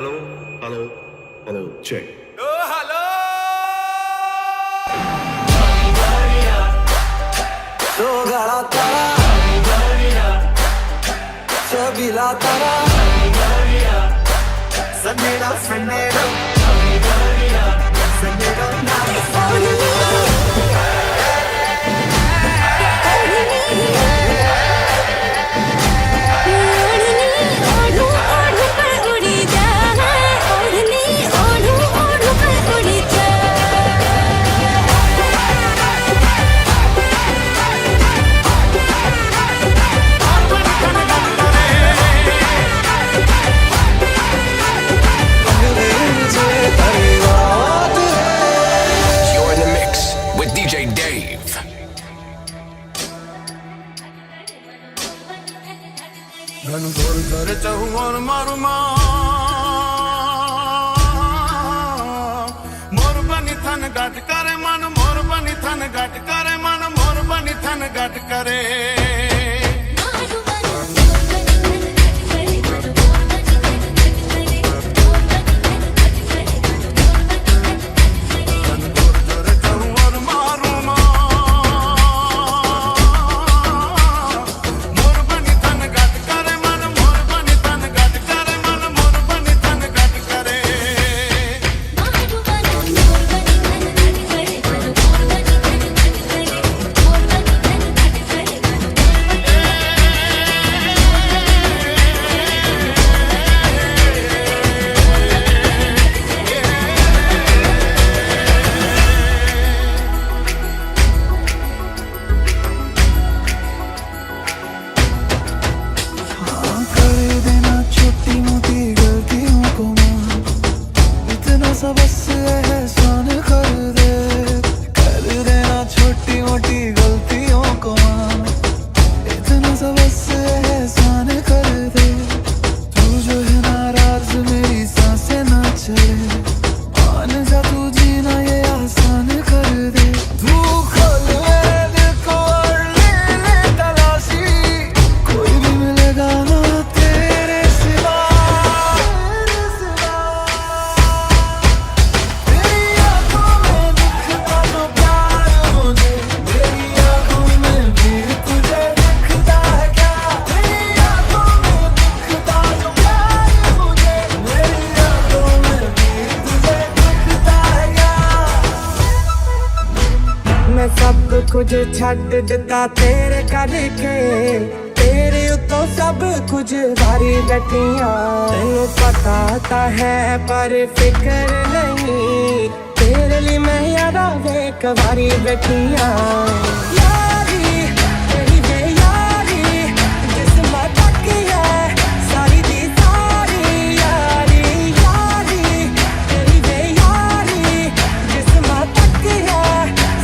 Hello, hello, hello, check. Oh, hello! तो गला तारा चबीला तारा सनेड़ा सनेड़ा सनेड़ा घन घोर कर चहुआर मारू मोर बनी थन गट करे मन मोर बनी थन गट करे मन मोर बनी थन गट करे बस एहसान कर देना छोटी मोटी गलतियों को मान इतना सा बस एहसान कर दे तू जो है नाराज मेरी सांसें ना चले मान जा तू जीना ये आसान कर दे तू खोल मेरे दिल को और ले तलाशी कोई भी मिलेगा ना तेरे सिवा मैं सब कुछ छड़ दिता तेरे करके तेरे उतो सब कुछ भारी बैठियां तेनू पता ता है पर फिक्र नहीं तेरे लिए मैं यारा एक बारी बैठियां यारी तेरी बेयारी जिस्म तक है सारी दी सारी यारी यारी तेरी बेयारी जिस्म तक है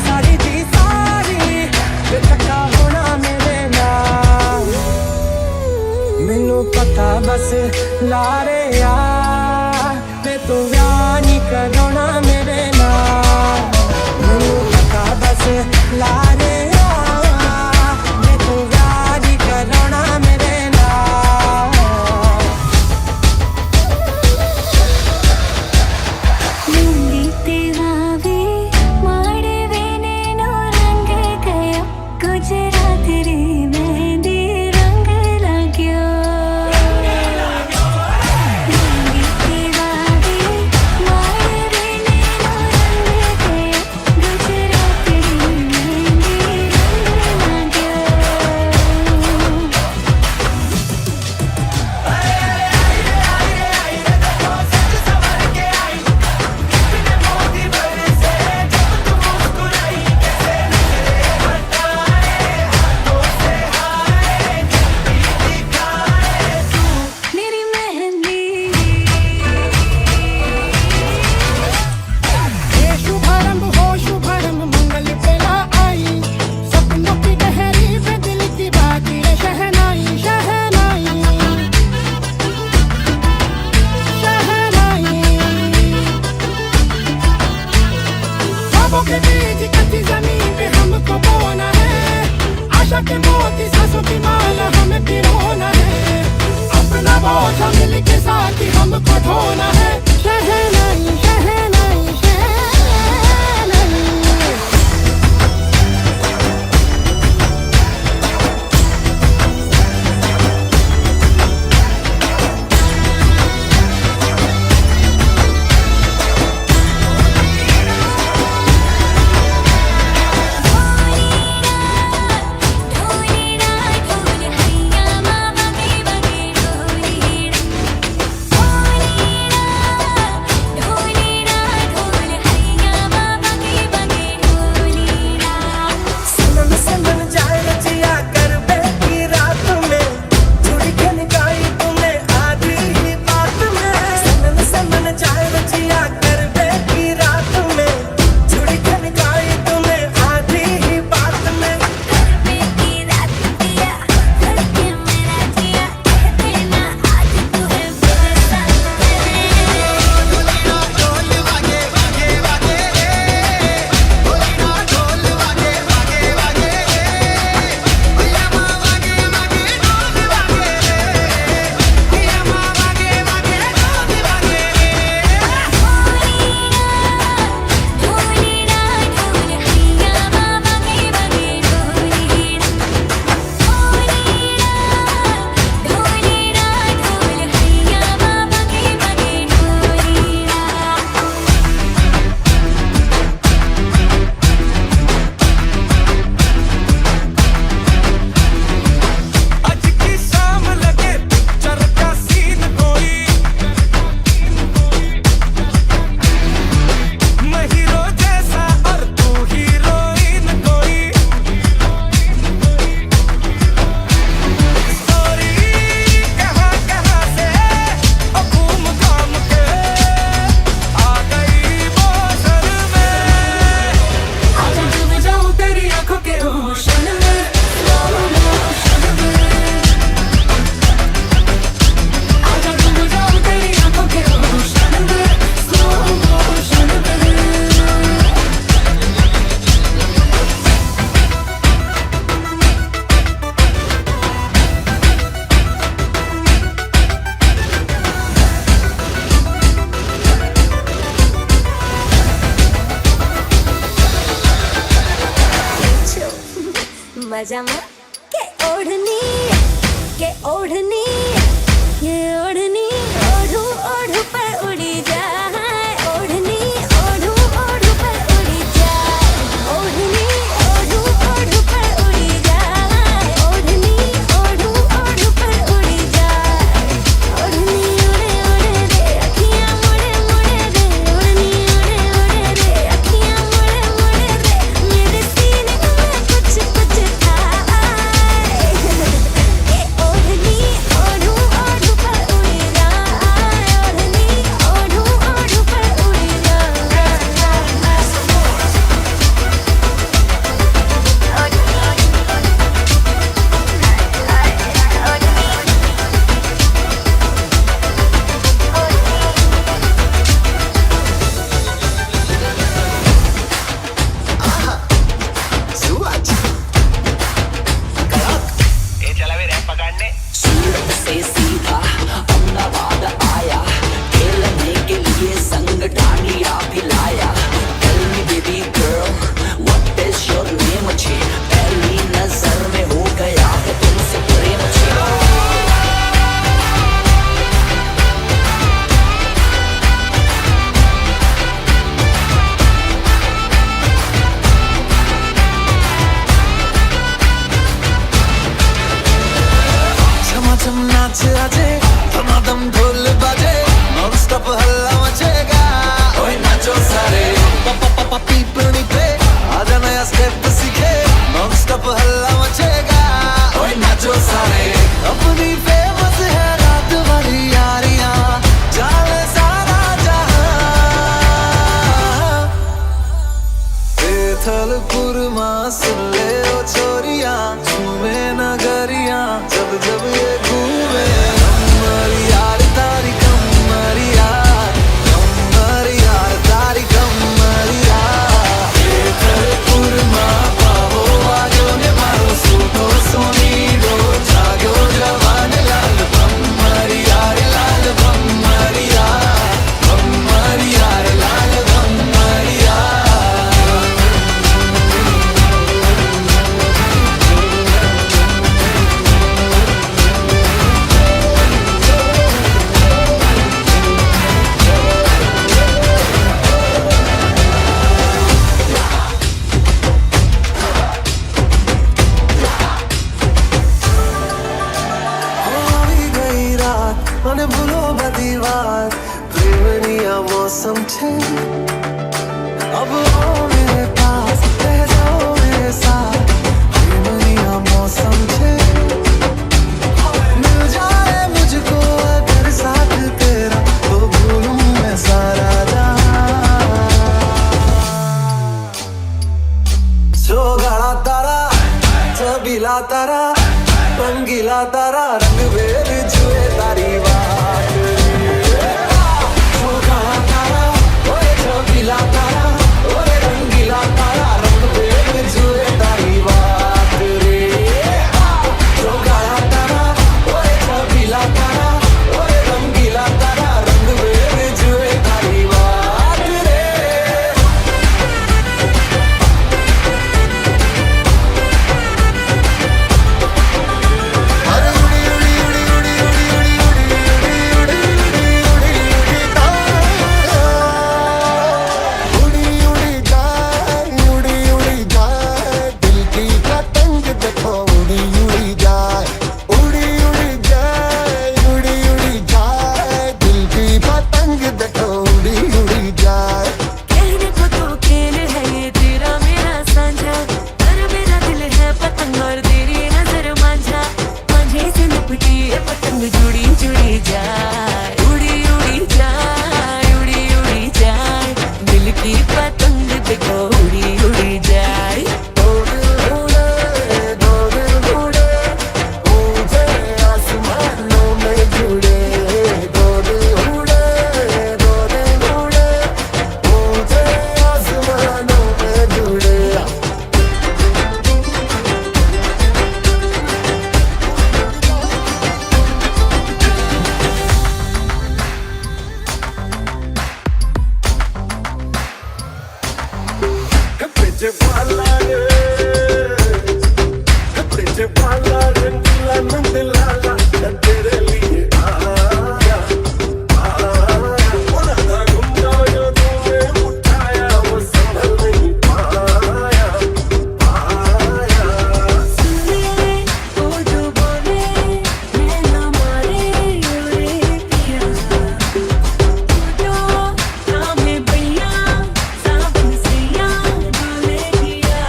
सारी दी सारी बेतका होना मेरे नाल मैनू पता बस लारे यार मैं तो व्याह नहीं कराना मेरे नाल मैनू पता बस लारे यार मैं तो व्याह नहीं कराना मेरे नाल लूंगी तेरा वे माड़े वेने नो रंग गया गुजरात रे मेहंदी रंग लाग्यो लूंगी तेरा वे माड़े वेने नो रंग गया गुजरात रे मेहंदी दिल के साथ ही हमको ढोना है शहनाई शहनाई शहनाई। ढोलीड़ा ढोल हैया मामा के बगे ढोलीड़ा ढोलीड़ा ढोल हैया मामा के बगे ढोलीड़ा। सनम सनम जाए रचिया कर बैठी रात में चूड़ी खन गाई तूने आधी ही बात में। सनम सनम जाए रचिया कर बैठी रात में चूड़ी खन गाई तूने आधी ही बात में। पे की रात दिया करके मेरा जिया कहते ना आज तू है मेरे साथ ढोलीड़ा ढोल हैया मामा के बगे ढोलीड़ा ढोलीड़ा ढोल हैया मामा के बगे ढोलीड़ा। आज की शाम लगे पिक्चर का सीन कोई मैं हीरो जैसा और तू हीरोइन कोई। स्टोरी कहाँ कहाँ से घूम घाम के आ गई मोशन में। आजा डूब जाऊं तेरी आंखों के रोशन में स्लो मोशन में। आजा डूब जाऊं तेरी आंखों के रोशन में स्लो मोशन में। मजा में के ओढ़नी ये ओढ़नी ओढ़ू ओढ़ू पर उड़ी जाए ओढ़नी ओढ़ू ओढ़ू पर उड़ी जाए ओढ़नी ओढ़ू ओढ़ू पर उड़ी जाए ओढ़नी ओढ़ू ओढ़ू पर उड़ी जाए ओढ़नी उड़े उड़े रे अखियां मुड़े मुड़े रे ओढ़नी उड़े उड़े रे अखियां मुड़े मुड़े रे मेरे सीने में कुछ कुछ आए ये ओढ़नी ओढ़ू ओढ़ू पर उड़ी जाए ओढ़नी ओढ़ू ओढ़ू पर उड़ी जाए। सूरत से सीधा अहमदाबाद आया खेलने के लिए संग dandiya भिलाया। Tell me baby girl what is your name मुझे पहली नजर में हो गया है तुमसे प्रेम मुझे। झमाझम नाच आजे धमाधम ढोल बाजे नॉन स्टॉप हल्ला मचेगा ओए नाचो सारे पापा पापा पीपनी पे आजा नया स्टेप सीखे नॉन स्टॉप हल्ला मचेगा ओए नाचो सारे। अपनी फेमस है रात वाली यारियां जाने सारा जहां बेथलपुर मां सुन ले ओ छोरियां झूमे नगरियां जब जब ये घूमे हमारी यार तारी મને ભૂલો બધી વાત પ્રેમની આ મૌસમ છે अब आओ मेरे पास रह जाओ मेरे साथ प्रेमनी आ मौसम छे मिल जाए मुझको अगर साथ तेरा तो भूलूं मैं सारा जहां जो गाड़ा तारा छबीला तारा रंगीला तारा रंग बेर जुए तारी बात जो गाड़ा तारा ओए छबीला तारा ओए रंगीला तारा रंग बेर जुए तारी बात रे जो गाड़ा तारा ओए छबीला तारा ओए रंगीला तारा रंग बेर जुए तारी बात रे अरे उड़ी उड़ी उड़ी उड़ी उड़ी उड़ी उड़ी उड़ी उड़ी उड़ी उड़ी जाए दिल की पतंग देखो उड़ी उड़ी जाए उड़ी उड़ी जाए उड़ी उड़ी जाए दिल की पतंग देखो उड़ी उड़ी जाए कहने को तो खेल है ये तेरा मेरा साझा पर मेरा दिल है पतंग और तेरी नजर मांझा मांझे से लिपटी ये पतंग जुड़ी जुड़ी जाए उड़ी उड़ी जाए उड़ी उड़ी जाए दिल की पतंग देखो उड़ी उड़ी जाए दो दिल उड़े ऊंचे आसमानों में जुड़े दो दिल उड़े ऊंचे आसमानों में जुड़े principala rangila nandlala तेरे लिए आया आया गुंडा जो तूने उठाया वो संभल नहीं पाया पाया सुने ओ जो बोले मैं न मारे उड़े पिया उड़ो रामे भैया सावन सैया डोले दिया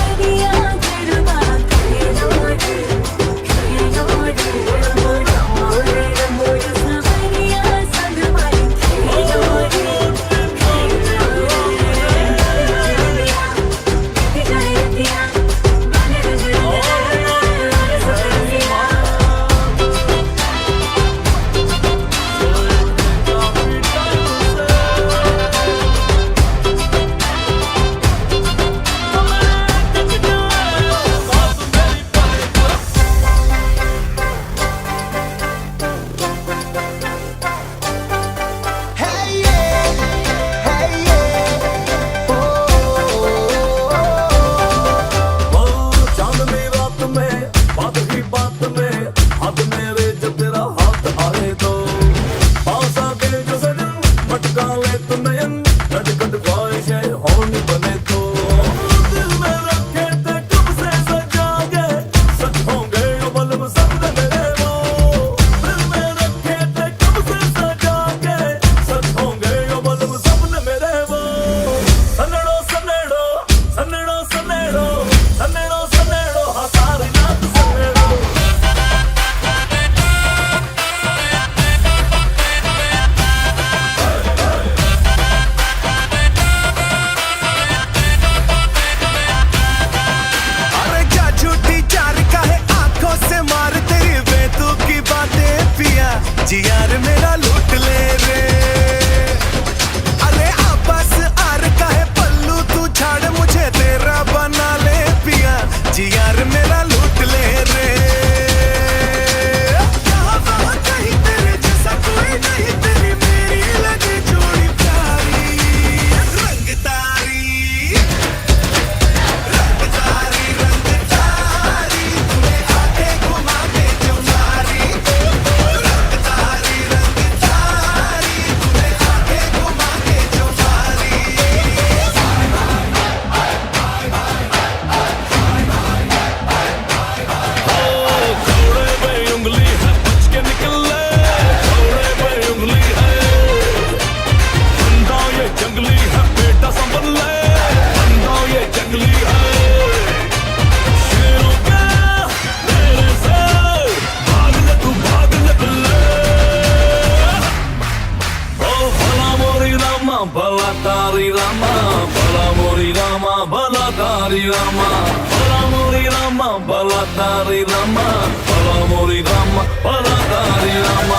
सवरिया जड़वा सवरिया सगवाई चांदनी रात में बात ही बात में हाथ मेरे जब तेरा हाथ आए तो पास आके जो सजन भटका ले तो नयन नटखट ख्वाहिशें होन बने तो दिल में रखे थे कब से सजा के सच होंगे यो बलम सपने मेरे वो दिल में रखे थे कब से सजा के सच होंगे यो बलम सपने मेरे वो सन्नेड़ो सन्नेड़ो सन्नेड़ो सन्नेड़ो सन्नेड़ो सन्नेड़ो हाँ सारी रात सन्नेड़ो अरे क्या झूठी चार का है आंखों से मार तेरी बेतुकी की बातें पिया जी यार मेरा लूट ले रे अरे आपस आर का है पल्लू तू छाड़ मुझे तेरा बना ले पिया जी यार मेरा लूट ले रे यहाँ वहाँ कहीं तेरे जैसा कोई नहीं तेरी मेरी लगी जोड़ी प्यारी रंग तारी रंग तारी तुम्हें आके घुमा के जो मारी रंग तारी bala dari rama, bala mori rama, bala dari rama.